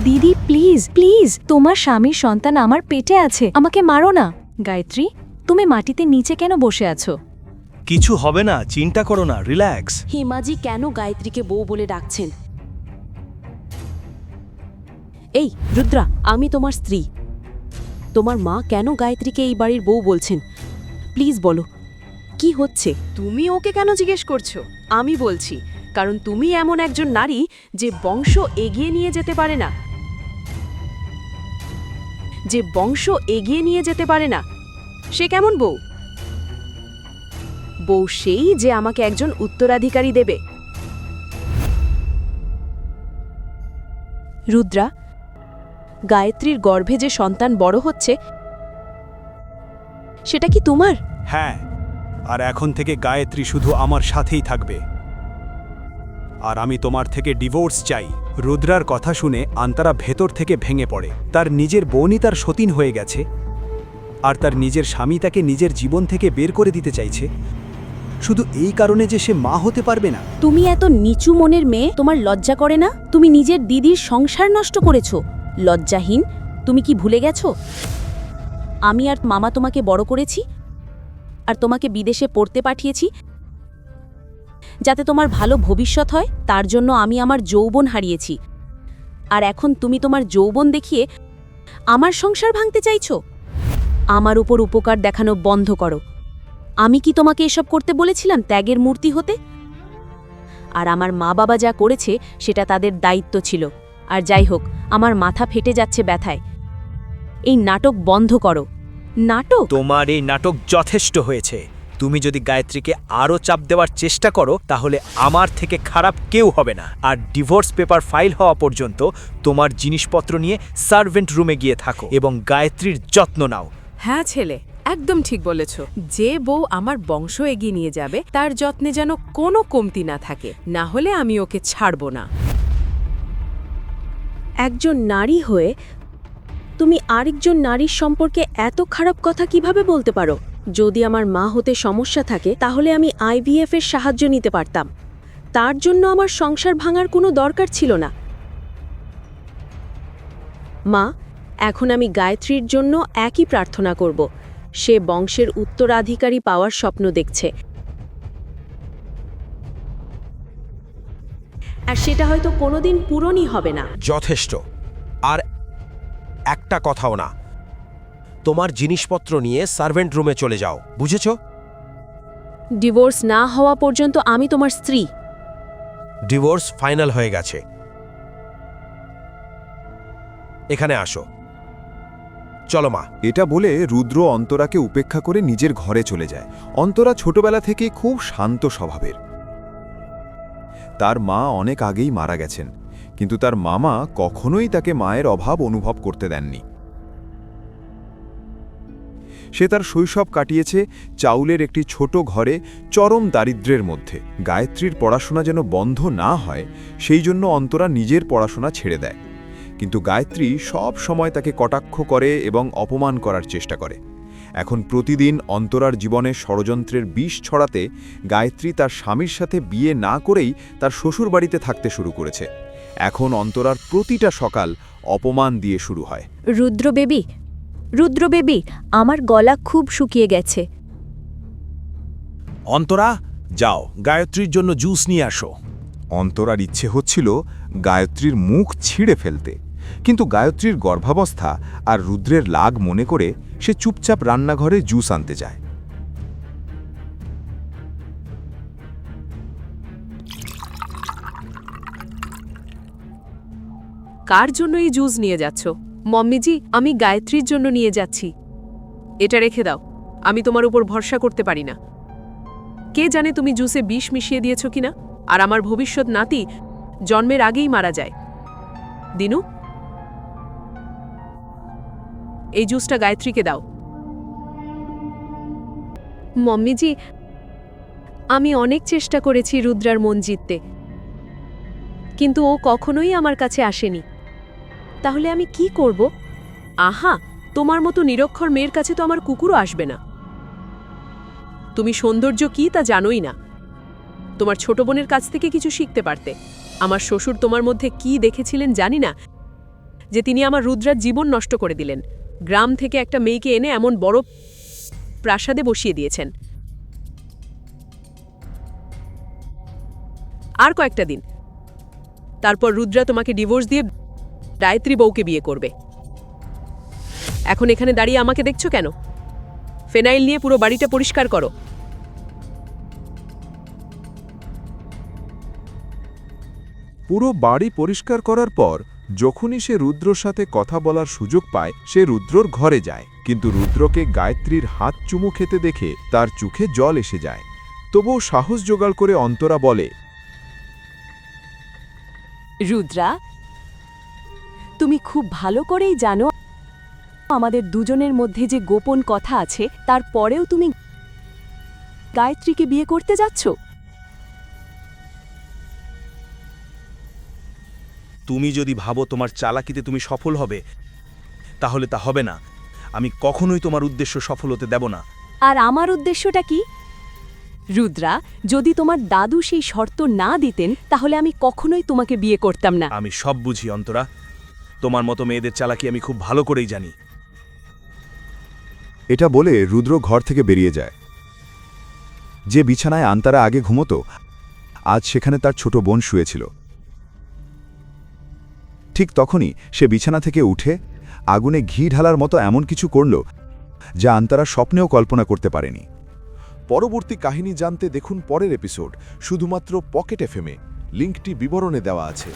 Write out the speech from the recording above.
দিদি please please, তোমার স্বামীর সন্তান আমার পেটে আছে, আমাকে মারো না। গায়ত্রী, তুমি মাটিতে নিচে কেন বসে আছো? কিছু হবে না, চিন্তা করো না, রিল্যাক্স। হিমাজি কেন গায়ত্রীকে বউ বলে ডাকছেন? এই রুদ্রা, আমি তোমার স্ত্রী। তোমার মা কেন গায়ত্রীকে এই বাড়ির বউ বলছেন? প্লিজ বলো, কি হচ্ছে? তুমি ওকে কেন জিজ্ঞেস করছো? আমি বলছি, কারণ তুমি এমন একজন নারী যে বংশ এগিয়ে নিয়ে যেতে পারে না, সে কেমন বউ? বউ সেই যে আমাকে একজন উত্তরাধিকারী দেবে। রুদ্রা, গায়ত্রীর গর্ভে যে সন্তান বড় হচ্ছে সেটা কি তোমার? হ্যাঁ, আর এখন থেকে গায়ত্রী শুধু আমার সাথেই থাকবে। আর আমি তোমার থেকে ডিভোর্স চাই। রুদ্রার কথা শুনে আন্তারা ভেতর থেকে ভেঙে পড়ে। তার নিজের বোনই তার সতীন হয়ে গেছে, আর তার নিজের স্বামী তাকে নিজের জীবন থেকে বের করে দিতে চাইছে শুধু এই কারণে যে সে মা হতে পারবে না। তুমি এত নিচু মনের মেয়ে, তোমার লজ্জা করে না? তুমি নিজের দিদির সংসার নষ্ট করেছো। লজ্জাহীন, তুমি কি ভুলে গেছো আমি আর মামা তোমাকে বড় করেছি, আর তোমাকে বিদেশে পড়তে পাঠিয়েছি যাতে তোমার ভালো ভবিষ্যৎ হয়। তার জন্য আমি আমার যৌবন হারিয়েছি, আর এখন তুমি তোমার যৌবন দেখিয়ে আমার সংসার ভাঙতে চাইছো। আমার উপর উপকার দেখানো বন্ধ করো। আমি কি তোমাকে এসব করতে বলেছিলাম ত্যাগের মূর্তি হতে? আর আমার মা বাবা যা করেছে সেটা তাদের দায়িত্ব ছিল। আর যাই হোক, আমার মাথা ফেটে যাচ্ছে ব্যথায়। এই নাটক বন্ধ করো। নাটক? তোমার এই নাটক যথেষ্ট হয়েছে। তুমি যদি গায়ত্রীকে আরও চাপ দেওয়ার চেষ্টা করো তাহলে আমার থেকে খারাপ কেউ হবে না। আর ডিভোর্স পেপার ফাইল হওয়া পর্যন্ত তোমার জিনিসপত্র নিয়ে সার্ভেন্ট রুমে গিয়ে থাকো এবং গায়ত্রীর যত্ন নাও। হ্যাঁ ছেলে, একদম ঠিক বলেছ। যে বউ আমার বংশ এগিয়ে নিয়ে যাবে তার যত্নে যেন কোনো কমতি না থাকে, না হলে আমি ওকে ছাড়ব না। একজন নারী হয়ে তুমি আরেকজন নারীর সম্পর্কে এত খারাপ কথা কিভাবে বলতে পারো? যদি আমার মা হতে সমস্যা থাকে তাহলে আমি IVF এর সাহায্য নিতে পারতাম। তার জন্য আমার সংসার ভাঙার কোনো দরকার ছিল না। মা, এখন আমি গায়ত্রীর জন্য একই প্রার্থনা করব। সে বংশের উত্তরাধিকারী পাওয়ার স্বপ্ন দেখছে, আর সেটা হয়তো কোনোদিন পূরণই হবে না। যথেষ্ট। আর একটা কথাও না। তোমার জিনিসপত্র নিয়ে সার্ভেন্ট রুমে চলে যাও, বুঝেছো? ডিভোর্স না হওয়া পর্যন্ত আমি তোমার স্ত্রী। ডিভোর্স ফাইনাল হয়ে গেছে। এখানে আসো। চলো মা। এটা বলে রুদ্র অন্তরাকে উপেক্ষা করে নিজের ঘরে চলে যায়। অন্তরা ছোটবেলা থেকেই খুব শান্ত স্বভাবের। তার মা অনেক আগেই মারা গেছেন, কিন্তু তার মামা কখনোই তাকে মায়ের অভাব অনুভব করতে দেননি। সে তার শৈশব কাটিয়েছে চাউলের একটি ছোট ঘরে চরম দারিদ্র্যের মধ্যে। গায়ত্রীর পড়াশোনা যেন বন্ধ না হয় সেই জন্য অন্তরা নিজের পড়াশোনা ছেড়ে দেয়, কিন্তু গায়ত্রী সব সময় তাকে কটাক্ষ করে এবং অপমান করার চেষ্টা করে। এখন প্রতিদিন অন্তরার জীবনে ষড়যন্ত্রের বিষ ছড়াতে গায়ত্রী তার স্বামীর সাথে বিয়ে না করেই তার শ্বশুর বাড়িতে থাকতে শুরু করেছে। এখন অন্তরার প্রতিটা সকাল অপমান দিয়ে শুরু হয়। রুদ্র বেবি, আমার গলা খুব শুকিয়ে গেছে। অন্তরা, যাও গায়ত্রীর জন্য জুস নিয়ে আসো। অন্তরার ইচ্ছে হচ্ছিল গায়ত্রীর মুখ ছিঁড়ে ফেলতে, কিন্তু গায়ত্রীর গর্ভাবস্থা আর রুদ্রের লাগ মনে করে সে চুপচাপ রান্নাঘরে জুস আনতে যায়। কার জন্য এই জুস নিয়ে যাচ্ছ? মম্মিজি, আমি গায়ত্রীর জন্য নিয়ে যাচ্ছি। এটা রেখে দাও, আমি তোমার উপর ভরসা করতে পারি না। কে জানে তুমি জুসে বিষ মিশিয়ে দিয়েছ কিনা, আর আমার ভবিষ্যৎ নাতি জন্মের আগেই মারা যায়। দিনু, এই জুসটা গায়ত্রীকে দাও। মম্মিজি, আমি অনেক চেষ্টা করেছি রুদ্রার মন জিততে, কিন্তু ও কখনোই আমার কাছে আসেনি। তাহলে আমি কি করব? আহা, তোমার মতো নিরক্ষর মেয়ের কাছে তো আমার কুকুরও আসবে না। তুমি সৌন্দর্য কি তা জানোই না। তোমার ছোট বোনের কাছ থেকে কিছু শিখতে পারতে। আমার শ্বশুর তোমার মধ্যে কি দেখেছিলেন জানি না, যে তিনি আমার রুদ্রার জীবন নষ্ট করে দিলেন। গ্রাম থেকে একটা মেয়েকে এনে এমন বড় প্রাসাদে বসিয়ে দিয়েছেন। আর কয়েকটা দিন, তারপর রুদ্রা তোমাকে ডিভোর্স দিয়ে গায়ত্রী বউকে বিয়ে করবে। এখন এখানে দাঁড়িয়ে আমাকে দেখছো কেন? ফেনাইল নিয়ে পুরো বাড়িটা পরিষ্কার করো। পুরো বাড়ি পরিষ্কার করার পর যখনই সে রুদ্রর সাথে কথা বলার সুযোগ পায় সে রুদ্রর ঘরে যায়, কিন্তু রুদ্রকে গায়ত্রীর হাত চুমু খেতে দেখে তার চোখে জল এসে যায়। তবুও সাহস জোগাড় করে অন্তরা বলে, রুদ্রা, তুমি খুব ভালো করেই জানো আমাদের দুজনের মধ্যে যে গোপন কথা আছে, তারপরেও তুমি গায়ত্রীকে বিয়ে করতে যাচ্ছ। তুমি যদি ভাবো তোমার চালাকিতে তুমি সফল হবে, তাহলে তা হবে না। আমি কখনোই তোমার উদ্দেশ্য সফল হতে দেব না। আর আমার উদ্দেশ্যটা কি? রুদ্রা, যদি তোমার দাদু সেই শর্ত না দিতেন তাহলে আমি কখনোই তোমাকে বিয়ে করতাম না। আমি সব বুঝি অন্তরা, তোমার মতো মেয়েদের চালাকি আমি খুব ভালো করেই জানি। এটা বলে রুদ্র ঘর থেকে বেরিয়ে যায়। যে বিছানায় আন্তারা আগে ঘুমতো, আজ সেখানে তার ছোট বোন শুয়েছিল। ঠিক তখনই সে বিছানা থেকে উঠে আগুনে ঘি ঢালার মতো এমন কিছু করল যা আন্তারা স্বপ্নেও কল্পনা করতে পারেনি। পরবর্তী কাহিনী জানতে দেখুন পরের এপিসোড শুধুমাত্র পকেট এফএমে। লিঙ্কটি বিবরণে দেওয়া আছে।